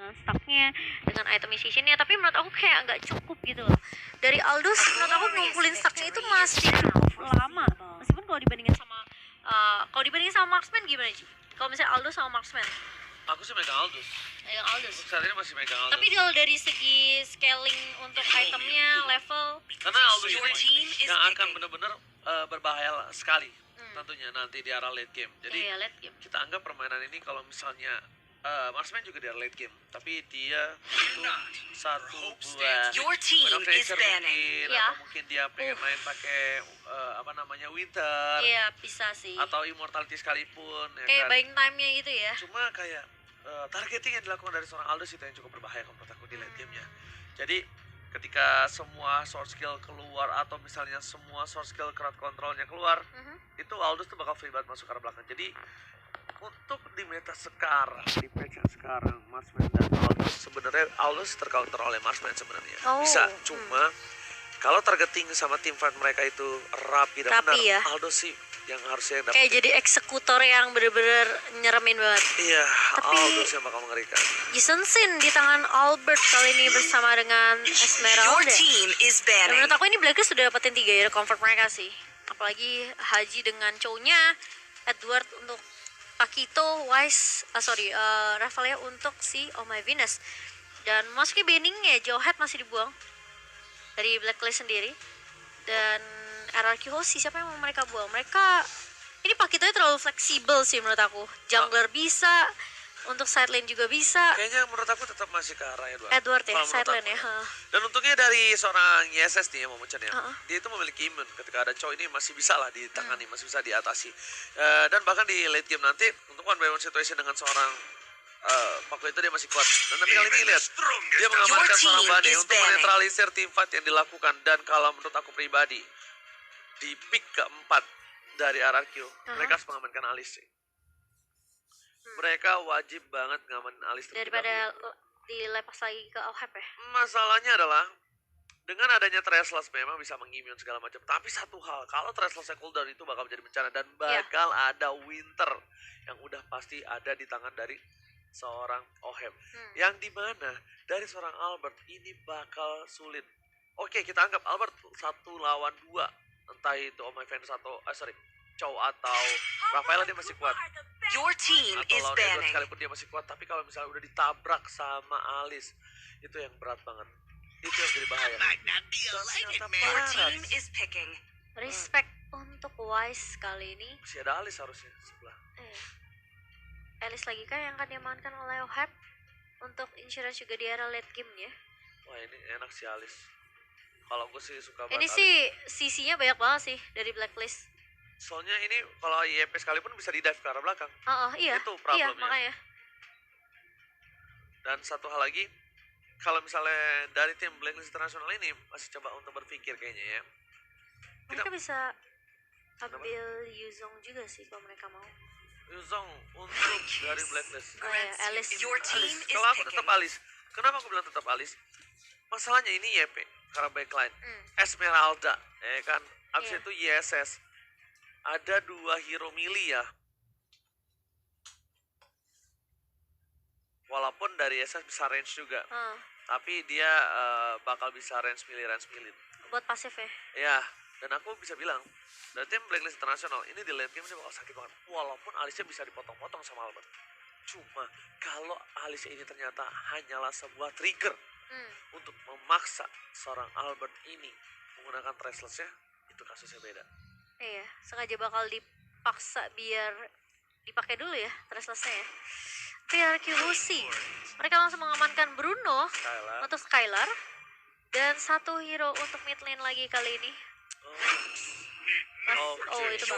dengan stacknya, dengan item missionnya, tapi menurut aku kayak nggak cukup gitu loh. Dari Aldous menurut aku ngumpulin stacknya itu masih cukup lama, meskipun kalau dibandingin sama Marksman gimana sih? Kalau misalnya Aldous sama Marksman? Aku sih megang Aldous. Aldous. Saat ini masih megang Aldous. Tapi kalau dari segi scaling untuk itemnya, level, karena Aldous ini yang akan benar-benar berbahaya sekali tentunya nanti di arah late game. Jadi late game. kita anggap permainan ini kalau misalnya Marksman juga di arah late game, tapi dia itu satu buat Manufacture mungkin, atau mungkin dia pengen main pakai Winter. Iya, bisa sih. Atau Immortality sekalipun. Kayak buying time-nya gitu ya. Cuma kayak targeting yang dilakukan dari seorang Aldous itu yang cukup berbahaya kalau menurut aku di late game-nya. Jadi ketika semua sword skill keluar atau misalnya semua sword skill crowd control-nya keluar, itu Aldous tuh bakal free banget masuk ke arah belakang. Jadi untuk di meta sekarang, di patch yang sekarang, Marksman dan Aldous sebenarnya Aldous tercounter oleh Marksman sebenarnya. Bisa, cuma kalau targeting sama tim fight mereka itu rapi dan benar, ya? Aldous sih yang harusnya dapat. Kayak jadi eksekutor yang bener-bener nyeremin banget. Iya, Aldous yang bakal mengerikan. Jason Sin di tangan Albert kali ini bersama dengan Esmeralda. Dan menurut aku ini Blacklist sudah dapetin 3 hero comfort mereka sih. Apalagi Haji dengan Chow-nya, Edward untuk Pakito, Rafalia untuk si Oh My Venus. Dan masuki banningnya, Jawhead masih dibuang dari Blacklist sendiri. Dan RRQ Hoshi, siapa yang mau mereka buang? Ini Pakitonya terlalu fleksibel sih menurut aku. Jungler bisa, untuk side lane juga bisa. Kayaknya menurut aku tetap masih ke arah Edward ya, side lane ya. Dan untungnya dari seorang YSS nih yang mau mencan ya, dia itu memiliki imun. Ketika ada Chow ini masih bisa lah ditangani, masih bisa diatasi. Dan bahkan di late game nanti untuk one by one situation dengan seorang Paku itu dia masih kuat. Dan tapi kali ini lihat dia mengamankan seorang Bane untuk menetralisir team fight yang dilakukan. Dan kalau menurut aku pribadi di pick keempat dari RRQ, mereka harus mengamankan Alice sih. Mereka wajib banget ngamanin Alice daripada dilepas lagi ke Ohep ya. Masalahnya adalah dengan adanya Threshold memang bisa mengimmune segala macam. Tapi satu hal, kalau Threshold cooldown itu bakal menjadi bencana dan bakal ada Winter yang udah pasti ada di tangan dari seorang Ohep. Yang dimana dari seorang Albert ini bakal sulit. Oke, kita anggap Albert 1 lawan 2. Entah itu Oh My Venus atau Chow atau Rafaela dia masih kuat. Atau lawan Edward sekalipun dia masih kuat. Tapi kalau misalnya udah ditabrak sama Alice, itu yang berat banget. Itu yang jadi bahaya. Respect untuk Wise kali ini. Masih ada Alice harusnya sebelah. Alice lagi kah yang akan diamankan oleh Ohep untuk insurance juga di era late game ya. Wah ini enak sih Alice. Kalau gue sih suka banget. Ini sih CC-nya banyak banget sih dari Blacklist. Soalnya ini kalau YP sekalipun bisa di dive ke arah belakang. Iya. Itu problemnya. Iya, makanya. Dan satu hal lagi, kalau misalnya dari tim Blacklist Internasional ini masih coba untuk berpikir kayaknya ya. Mereka bisa ambil Yuzong juga sih kalau mereka mau. Yuzong untuk dari Blacklist. Alice. Kalau aku tetap Alice. Kenapa aku bilang tetap Alice? Masalahnya ini YP karena backline. Esmeralda, ya kan. Abis itu YSS. Ada 2 hero melee ya. Walaupun dari YSS bisa range juga. Tapi dia bakal bisa range melee. Buat pasif ya? Ya, dan aku bisa bilang dari tim Blacklist Internasional ini di late game dia bakal sakit banget. Walaupun Alice bisa dipotong-potong sama Albert. Cuma kalau Alice ini ternyata hanyalah sebuah trigger untuk memaksa seorang Albert ini menggunakan Threshold-nya, itu kasusnya beda. Iya, sengaja bakal dipaksa biar dipakai dulu ya Threshold-nya ya. PRQ Lucy, mereka langsung mengamankan Bruno untuk Skylar. Dan 1 hero untuk mid lane lagi kali ini. Itu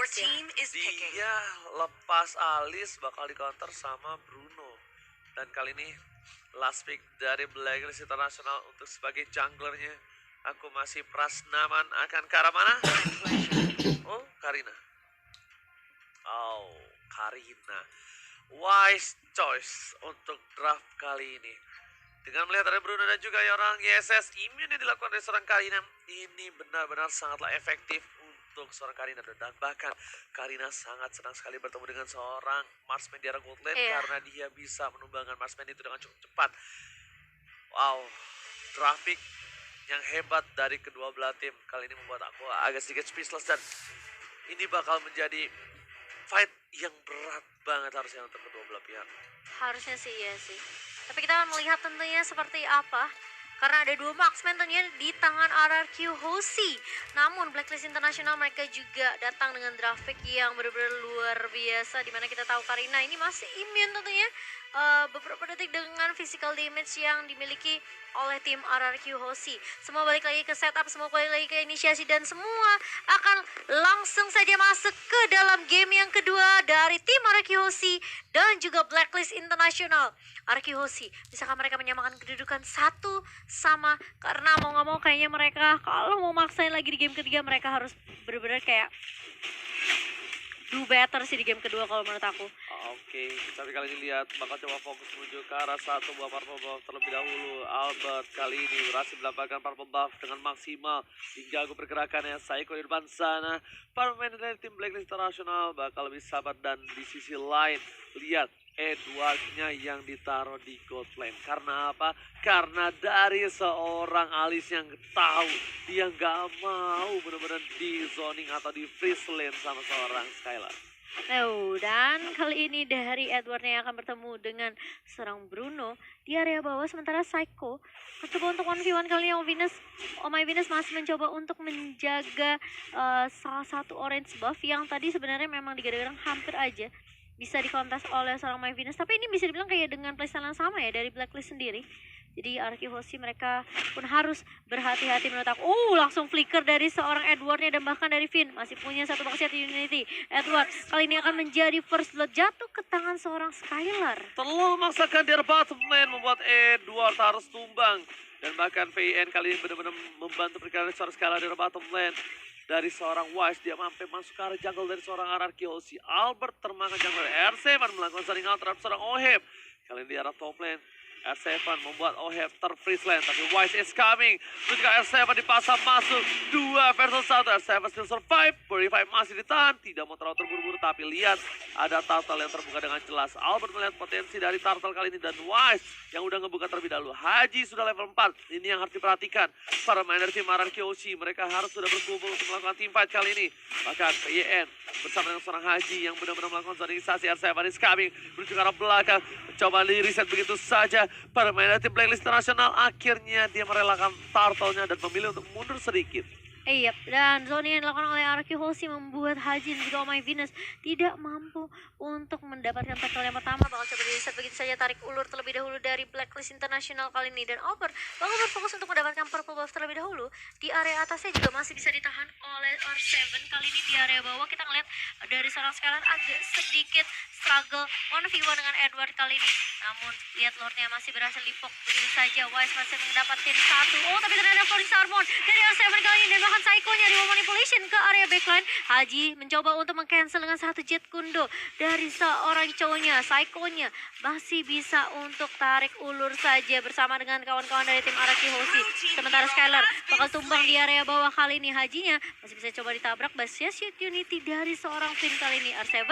dia lepas Alice bakal di counter sama Bruno. Dan kali ini last pick dari Blacklist International untuk sebagai junglernya. Aku masih prasnaman akan ke arah mana? Karina. Karina. Wise choice untuk draft kali ini. Dengan melihat ada Bruno dan juga orang YSS, immune yang dilakukan dari seorang Karina ini benar-benar sangatlah efektif untuk seorang Karina. Dan bahkan Karina sangat senang sekali bertemu dengan seorang marksman di arah gold lane karena dia bisa menumbangkan marksman itu dengan cukup cepat. Wow, grafik yang hebat dari kedua belah tim kali ini membuat aku agak sedikit speechless, dan ini bakal menjadi fight yang berat banget harusnya untuk kedua belah pihak. Harusnya sih iya sih. Tapi kita akan melihat tentunya seperti apa. Karena ada 2 marksman tentunya di tangan RRQ Hoshi. Namun Blacklist International mereka juga datang dengan grafik yang benar-benar luar biasa. Dimana kita tahu Karina ini masih immune tentunya. Beberapa detik dengan physical damage yang dimiliki oleh tim RRQ Hoshi. Semua balik lagi ke setup, semua balik lagi ke inisiasi, dan semua akan langsung saja masuk ke dalam game yang kedua dari tim RRQ Hoshi dan juga Blacklist International. RRQ Hoshi, bisakah mereka menyamakan kedudukan satu sama? Karena mau nggak mau kayaknya mereka kalau mau maksain lagi di game ketiga mereka harus bener-bener kayak do better sih di game kedua kalau menurut aku. Oke, tapi kali ini lihat bakal coba fokus menuju ke arah satu buah purple buff terlebih dahulu. Albert kali ini berhasil mendapatkan purple buff dengan maksimal hingga aku pergerakannya. Saiko di depan sana, para pemain dari tim Blacklist International bakal lebih sabar, dan di sisi lain lihat Edwardnya yang ditaruh di gold lane. Karena apa? Karena dari seorang Alice yang tahu dia nggak mau benar-benar di zoning atau di freeze lane sama seorang Skylar. Dan kali ini dari Edwardnya yang akan bertemu dengan seorang Bruno di area bawah, sementara Saiko mencoba untuk 1v1 kali ini. Oh my Venus masih mencoba untuk menjaga salah satu orange buff yang tadi sebenarnya memang digadang-gadang hampir aja bisa dikontes oleh seorang My Venus, tapi ini bisa dibilang kayak dengan playstyle yang sama ya dari Blacklist sendiri. Jadi RRQ Hoshi mereka pun harus berhati-hati menurut aku. Langsung flicker dari seorang Edwardnya dan bahkan dari Finn. Masih punya satu box set Unity. Edward kali ini akan menjadi first blood, jatuh ke tangan seorang Skylar. Terlalu memaksakan di bottom lane membuat Edward harus tumbang. Dan bahkan VN kali ini benar-benar membantu pergerakan seorang Skylar di bottom lane. Dari seorang Wise, dia mampu masuk ke arah jungle dari seorang RRQ Hoshi. Albert termakan jungle. R7 melakukan saring out terhadap seorang Oheb. Kali ini di arah top lane, R7 membuat Oheb terfreeze lane, tapi Wise is coming. Terus juga R7 dipasang masuk 2 versus 1. R7 still survive, Purify masih ditahan, tidak mau terlalu terburu-buru, tapi lihat ada turtle yang terbuka dengan jelas. Albert melihat potensi dari turtle kali ini, dan Wise yang udah ngebuka terlebih dahulu. Haji sudah level 4, ini yang harus diperhatikan. Para main dari tim RRQ Hoshi, mereka harus sudah berkumpul untuk melakukan team fight kali ini. Bahkan PYN bersama dengan seorang Haji yang benar-benar melakukan zoningisasi. R7 is coming, menuju ke arah belakang, mencoba di reset begitu saja. Para main dari tim Blacklist International akhirnya dia merelakan turtle-nya dan memilih untuk mundur sedikit. Iya, dan zone yang dilakukan oleh RRQ Hoshi membuat Haji dan juga Oh My Venus tidak mampu untuk mendapatkan turtle yang pertama. Bakal coba di reset begitu saja, tarik ulur terlebih dahulu dari Blacklist International kali ini. Dan Albert bakal berfokus untuk mendapatkan purple buff terlebih dahulu. Di area atasnya juga masih bisa ditahan oleh R7. Kali ini di area bawah kita ngeliat dari seorang Skylar agak sedikit struggle 1v1 dengan Edward kali ini. Namun lihat Lordnya masih berhasil dipok begitu saja. Wise masih mendapatkan satu. Tapi ternyata Falling Starmon dari R7 kali ini, dan bahkan Saiko-nya di manipulation ke area backline. Haji mencoba untuk meng-cancel dengan satu jet kundo dari seorang cowoknya. Saiko-nya masih bisa untuk tarik ulur saja bersama dengan kawan-kawan dari tim RRQ Hoshi. Sementara Skylar bakal tumbang di area bawah kali ini. Hajinya masih bisa coba ditabrak, basnya shoot Unity dari seorang Finn kali ini. R7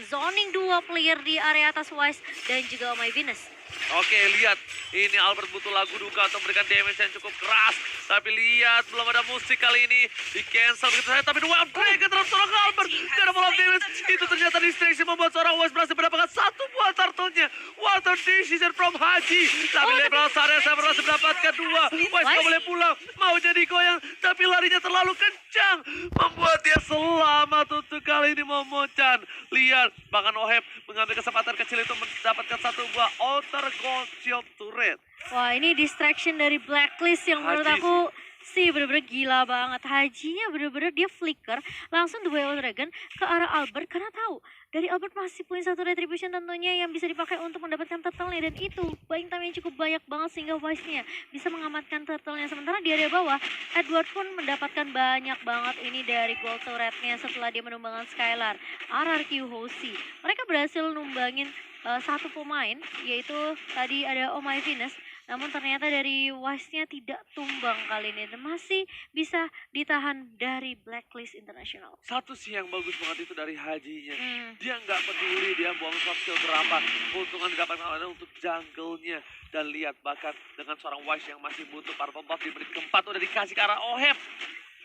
menzoning 2 player di area atas Wise dan juga Oh My Venus. Oke, lihat ini Albert butuh lagu duka untuk memberikan damage yang cukup keras. Tapi lihat belum ada musik kali ini, di cancel begitu saja. Tapi dua Dragon terhadap seorang Albert, gak ada follow damage. Itu ternyata distraksi membuat seorang Wise berhasil mendapatkan satu buah turtle-nya. Water decision from Haji. Tapi level Sarah saya berhasil mendapatkan 2. Wise gak boleh pulang, mau jadi goyang, tapi larinya terlalu kencang, membuat dia selamat untuk kali ini memocan. Lihat, bahkan Oheb mengambil kesempatan kecil itu mendapatkan satu buah outer gold shield turret. Wah, ini distraction dari Blacklist yang menurut aku sih bener-bener gila banget. Hajinya bener-bener dia flicker langsung duel Dragon ke arah Albert karena tahu dari Albert masih punya satu retribution tentunya yang bisa dipakai untuk mendapatkan turtle-nya, dan itu buying time yang cukup banyak banget sehingga Wise-nya bisa mengamankan turtle-nya. Sementara di area bawah Edward pun mendapatkan banyak banget ini dari gold turret-nya setelah dia menumbangkan Skylar. RRQ Hoshi mereka berhasil numbangin satu pemain, yaitu tadi ada Oh My Venus. Namun ternyata dari Wise-nya tidak tumbang kali ini dan masih bisa ditahan dari Blacklist International. Satu sih yang bagus banget itu dari Hajinya. Dia nggak peduli dia buang soft skill berapa. Keuntungan didapatkan ada untuk jungle-nya. Dan lihat bahkan dengan seorang Wise yang masih butuh purple buff di menit keempat udah dikasih ke arah Oheb.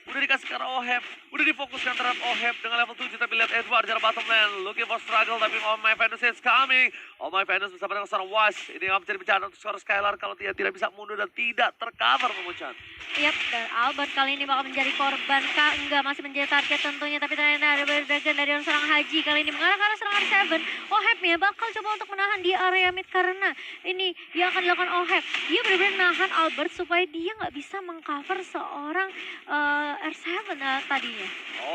Udah dikasih ke arah Oheb, udah difokuskan terhadap Oheb dengan level 7, tapi lihat Edward jarak bottom lane, looking for struggle, tapi Oh My Venus is coming. Oh My Venus bersama dengan seorang Wise, ini akan menjadi bencana untuk seorang Skylar kalau dia tidak bisa mundur dan tidak tercover Momochan. Yap, dan Albert kali ini bakal menjadi korban kah? Enggak, masih menjadi target tentunya, tapi ternyata ada Dragon dari seorang Haji kali ini mengarah ke arah serangan R7. Oheb-nya bakal coba untuk menahan di area mid karena ini yang akan dilakukan Oheb. Dia benar-benar menahan Albert supaya dia nggak bisa mengcover seorang R7 tadinya.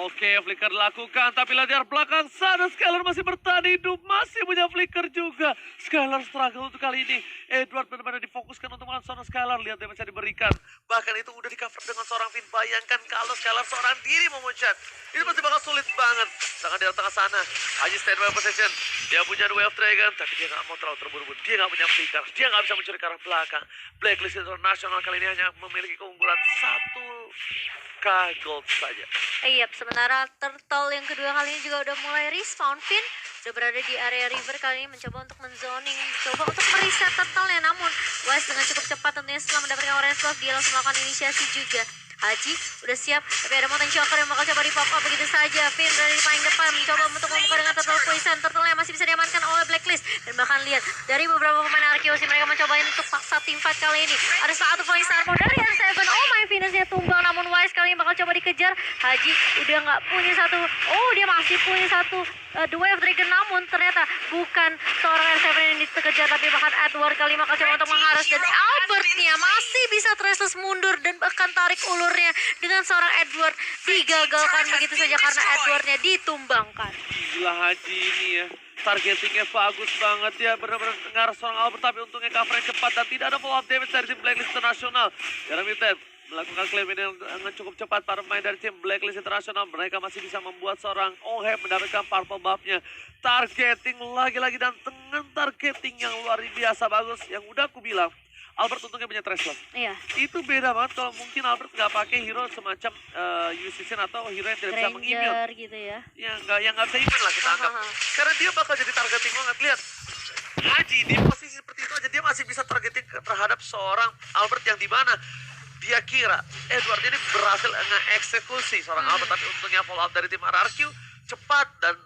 Oke, flicker dilakukan, tapi lihat dari belakang sana Skylar masih bertahan hidup, masih punya flicker juga. Skylar struggle untuk kali ini. Edward benar-benar difokuskan untuk melawan seorang Skylar, lihat dia bisa diberikan. Bahkan itu udah di cover dengan seorang Finn. Bayangkan kalau Skylar seorang diri Momochan. Ini pasti bakal sulit banget. Sangat di tengah sana. Haji standby position. Dia punya Way of Dragon, tapi dia nggak mau terlalu terburu-buru. Dia nggak punya flicker. Dia nggak bisa mencuri ke arah belakang. Blacklist International kali ini hanya memiliki keunggulan 1K gold saja. Iya, sementara Turtle yang kedua kali ini juga udah mulai respawn. Finn udah berada di area river kali ini mencoba untuk menzoning, coba untuk mereset Turtle-nya. Namun Wise dengan cukup cepat tentunya setelah mendapatkan orange buff, dia langsung melakukan inisiasi juga. Haji udah siap, tapi ada Mountain Shocker yang bakal coba di pop up begitu saja. Finn berada di paling depan, mencoba untuk membuka dengan Turtle Poison. Turtle-nya masih bisa diamankan oleh Blacklist. Dan bahkan lihat, dari beberapa pemain Arkeosi mereka mencobain untuk paksa tim fight kali ini. Ada satu Falling Star Power dari R7. Oh My Venus-nya tumbang, namun Wise kali ini bakal coba dikejar. Haji udah nggak punya satu, dia masih punya satu The Way of Dragon, namun ternyata bukan seorang R7 yang dikejar, tapi bahkan Edward kali ini bakal coba untuk mengharus. Dan Albert-nya masih bisa Trestless mundur dan bahkan tarik ulurnya dengan seorang Edward digagalkan begitu saja karena Edward-nya ditumbangkan. Gila Haji ini ya. Targetingnya bagus banget, dia benar-benar ngarah seorang Albert, tapi untungnya covernya cepat dan tidak ada follow up damage dari tim Blacklist International. Jeremy Ted melakukan claim ini dengan cukup cepat. Para pemain dari tim Blacklist International, mereka masih bisa membuat seorang Oheb mendapatkan purple buff-nya. Targeting lagi-lagi dan dengan targeting yang luar biasa bagus, yang udah aku bilang Albert untungnya punya Trestless. Iya. Itu beda banget kalau mungkin Albert nggak pakai hero semacam Usison atau hero yang tidak bisa mengimmune. Gitu ya. Yang nggak bisa immune lah kita anggap. Karena dia bakal jadi targeting banget. Lihat, Haji di posisi seperti itu aja dia masih bisa targeting terhadap seorang Albert yang di mana dia kira Edward ini berhasil nge-eksekusi seorang Albert, tapi untungnya follow up dari tim RRQ cepat dan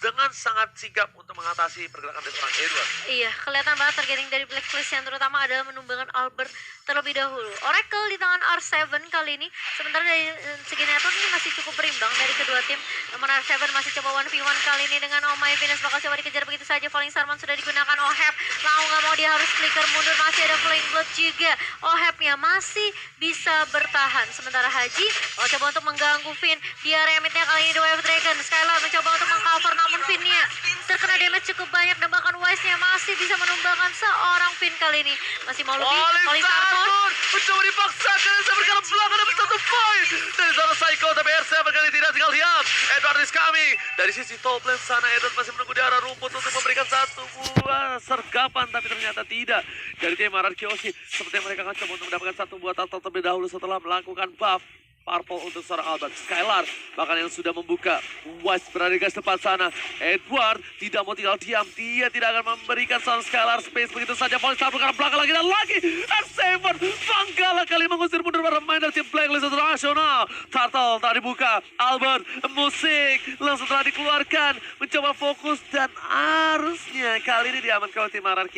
dengan sangat sigap untuk mengatasi pergerakan dari seorang Edward. Iya, kelihatan banget targeting dari Blacklist yang terutama adalah menumbangkan Albert terlebih dahulu. Oracle di tangan R7 kali ini, sementara dari segi network ini masih cukup berimbang dari kedua tim. Namun R7 masih coba 1v1 kali ini dengan Oh My Venus, bakal coba dikejar begitu saja. Falling Starman sudah digunakan. Oheb mau nggak mau dia harus flicker mundur, masih ada Flame Blood juga. Ohebnya masih bisa bertahan. Sementara Haji mau coba untuk mengganggu Finn di area midnya kali ini. The Way of Dragon, Skylar mencoba untuk mengcover, namun Finn-nya terkena damage cukup banyak dan bahkan Wise-nya masih bisa menumbangkan seorang Finn kali ini. Masih mau lebih, Falling Starman mencoba dipaksakan, saya bergerak belakang dapat satu poin dari seorang Psycho, tapi R7 kali tidak tinggal diam. Edward is coming dari sisi top lane sana. Edward masih menunggu di arah rumput untuk memberikan satu buah sergapan, tapi ternyata tidak dari tim RRQ. Seperti mereka akan coba untuk mendapatkan satu buah turtle terlebih dahulu setelah melakukan buff purple untuk seorang Albert. Skylar bahkan yang sudah membuka. Wise berada di garis depan sana. Edward tidak mau tinggal diam. Dia tidak akan memberikan seorang Skylar space begitu saja. Falling Star bergerak belakang lagi dan lagi. R7 Vanggala kali mengusir mundur para pemain dari tim Blacklist International. Turtle tak dibuka. Albert musik langsung telah dikeluarkan. Mencoba fokus dan harusnya kali ini diamankan oleh tim RRQ.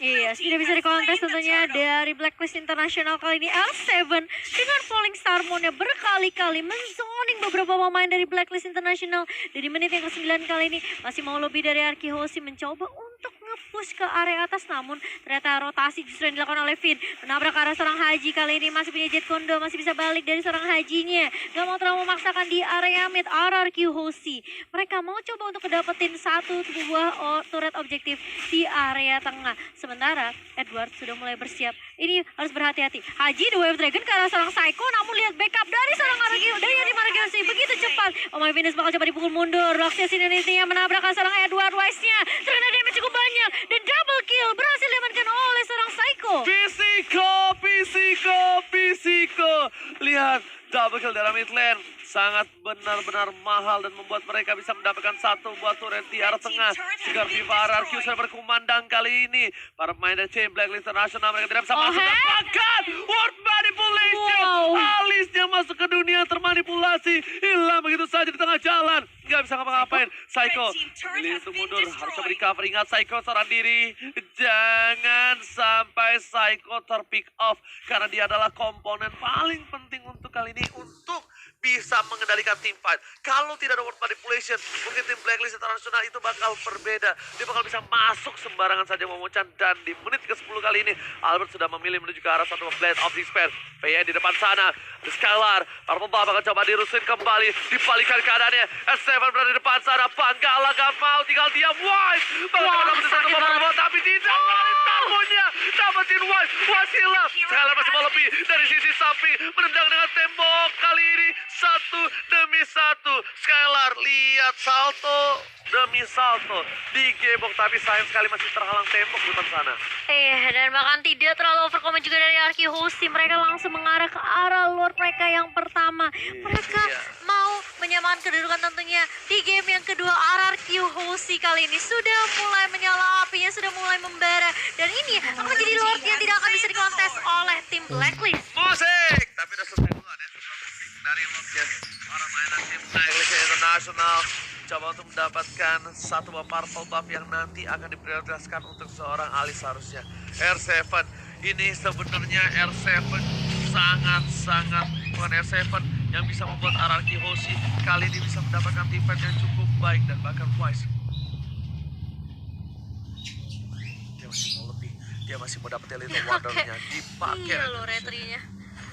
Iya, tidak bisa dikontes tentunya dari Blacklist International kali ini. L7 dengan Falling Star Moon-nya berkali-kali menzoning beberapa pemain dari Blacklist International. Dan di menit yang ke-9 kali ini masih mau lebih dari Arki Hoshi mencoba untuk nge-push ke area atas. Namun ternyata rotasi justru yang dilakukan oleh Finn. Menabrak ke arah seorang Haji kali ini, masih punya Jet Kondo, masih bisa balik dari seorang Hajinya. Gak mau terlalu memaksakan di area mid RRQ Hoshi. Mereka mau coba untuk dapetin satu buah turret objektif di area tengah. Sementara Edward sudah mulai bersiap. Ini harus berhati-hati. Haji The Way of Dragon ke arah seorang Psycho, namun lihat backup dari seorang Arkeosi begitu cepat. Oh My Venus bakal coba dipukul mundur. Roxas Indonesia menabrak ke seorang Edward. Wise-nya terkena damage cukup banyak. Dan double kill berhasil diamankan oleh seorang Psycho. Fisiko. Lihat, double kill dari mid lane. Sangat benar-benar mahal dan membuat mereka bisa mendapatkan satu buah turret di arah tengah. Jika Viva RRQ sudah berkumandang kali ini. Para pemain dari Team Blacklist International mereka tidak bisa masuk dan bahkan World Manipulation. Alisnya masuk ke dunia termanipulasi. Hilang begitu saja di tengah jalan. Nggak bisa ngapa-ngapain. Psycho milih untuk mundur. Harus coba di cover. Ingat Psycho seorang diri. Jangan sampai Psycho terpick off. Karena dia adalah komponen paling penting untuk kali ini. Untuk bisa mengendalikan team fight. Kalau tidak ada World Manipulation, mungkin tim Blacklist International itu bakal berbeda. Dia bakal bisa masuk sembarangan saja Momochan. Dan di menit ke-10 kali ini, Albert sudah memilih menuju ke arah satu Blade of Despair. PN di depan sana, The Skylar. Purple Buff akan coba dirusin kembali. Dibalikan keadaannya. S7 berada di depan sana. Panggala gak mau, tinggal diam. Wise bakal dapetin satu Purple tapi tidak. Tamunya dapetin Wise. Wasilah. Skylar masih mau lebih dari sisi samping. Menendang dengan tembok kali ini. 1-1. Skylar lihat salto demi salto digebok, tapi sayang sekali masih terhalang tembok di depan sana. Dan bahkan tidak terlalu overcomment juga dari RRQ Hoshi. Mereka langsung mengarah ke arah Lord mereka yang pertama. Mereka mau menyamakan kedudukan tentunya di game yang kedua. RRQ Hoshi kali ini sudah mulai menyala apinya, sudah mulai membara. Dan ini akan menjadi Lord yang tidak akan bisa dikontes oleh tim Blacklist. Musik! Tapi udah selesai duluan ya. Dari Lordnya para mainan tim Blacklist International coba untuk mendapatkan satu buah purple buff yang nanti akan diprioritaskan untuk seorang Alice seharusnya. R7 ini sebenarnya R7 sangat bukan R7 yang bisa membuat RRQ Hoshi kali ini bisa mendapatkan team fight yang cukup baik dan bahkan Wise. Dia masih mau lebih, dia masih mau dapetin Little Wonder-nya dipakai. Iya loh retrinya.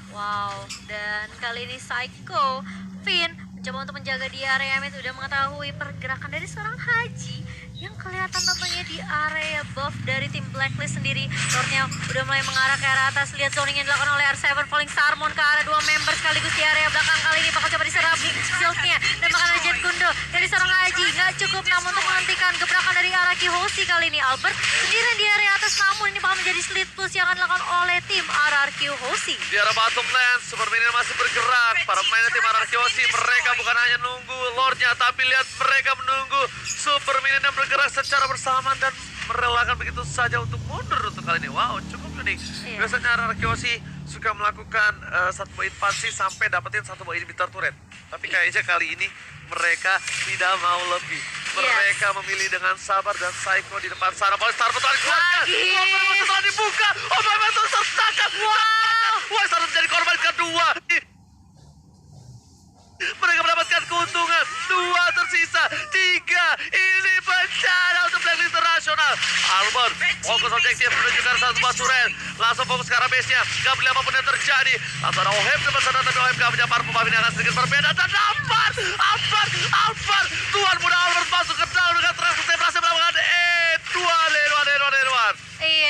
Wow, dan kali ini Psycho, Finn mencoba untuk menjaga di area mid, udah mengetahui pergerakan dari seorang Haji yang kelihatan tentunya di area buff dari tim Blacklist sendiri. Lordnya udah mulai mengarah ke arah atas. Lihat zoning yang dilakukan oleh R7, falling Sarmon ke arah dua member sekaligus di area belakang. Kali ini bakal coba diserap shieldnya dan bakal ada Jet Gundo dari seorang Haji. Nggak cukup namun untuk menghentikan gebrakan dari RRQ Hoshi kali ini. Albert sendirian di area atas, namun ini bakal menjadi split push yang akan dilakukan oleh tim RRQ Hoshi. Di arah bottom lane, Super Minion masih bergerak. Para pemain tim RRQ Hoshi, mereka bukan hanya nunggu Lordnya, tapi lihat mereka menunggu Super Minion yang bergerak secara bersamaan dan merelakan begitu saja untuk mundur untuk kali ini. Wow, cukup unik. Biasanya RRQ Hoshi suka melakukan satu buah invasi sampai dapetin satu buah inhibitor turret. Tapi kayaknya kali ini mereka tidak mau lebih. Mereka memilih dengan sabar dan Psycho di depan sana. Paling Starboard telah dikeluarkan. Setelah dibuka. Oh my god, tersertakan. Wah, harus menjadi korban kedua. Mereka mendapatkan keuntungan. 2 tersisa. 3. Ini bencana untuk Blacklist International. Albert fokus objektif menunjukkan satu buah turret. Langsung fokus ke arah base-nya. Gak beli apapun yang terjadi. Langsung ada Oheb depan sana, tapi Oheb gak punya parfum. Ini akan sedikit berbeda. Dan Albert. Tuan muda Albert masuk ke dalam dengan transfer berhasil melakukan Edward.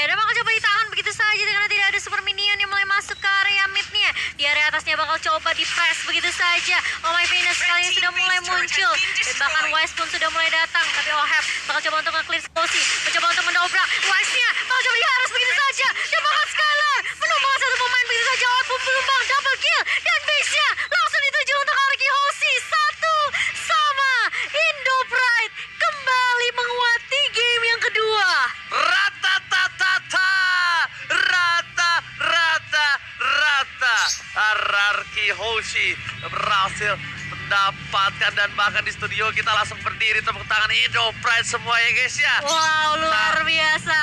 Dan bakal coba ditahan begitu saja karena tidak ada Super Minion yang mulai masuk ke area mid-nya. Di area atasnya bakal coba di-press begitu saja. Oh my Venus kali ini sudah mulai muncul. Dan bahkan Wise pun sudah mulai datang. Tapi Oheb bakal coba untuk nge-clear Hoshi. Mencoba untuk mendobrak. Wise-nya bakal coba diharas begitu saja. Dan bahkan Skylar menumbangkan satu pemain begitu saja. Oheb pun menumbang double kill. Dan base-nya langsung dituju untuk RRQ Hoshi. 1-1. Indo Pride kembali menguat di game yang kedua. RRQ Hoshi berhasil mendapatkan, dan bahkan di studio kita langsung berdiri tepuk tangan Indo Pride semua ya guys ya. Wow, luar biasa.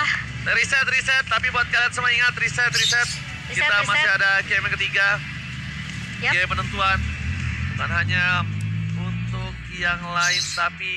Reset, tapi buat kalian semua ingat reset. Kita masih ada game yang ketiga. Game penentuan bukan hanya untuk yang lain tapi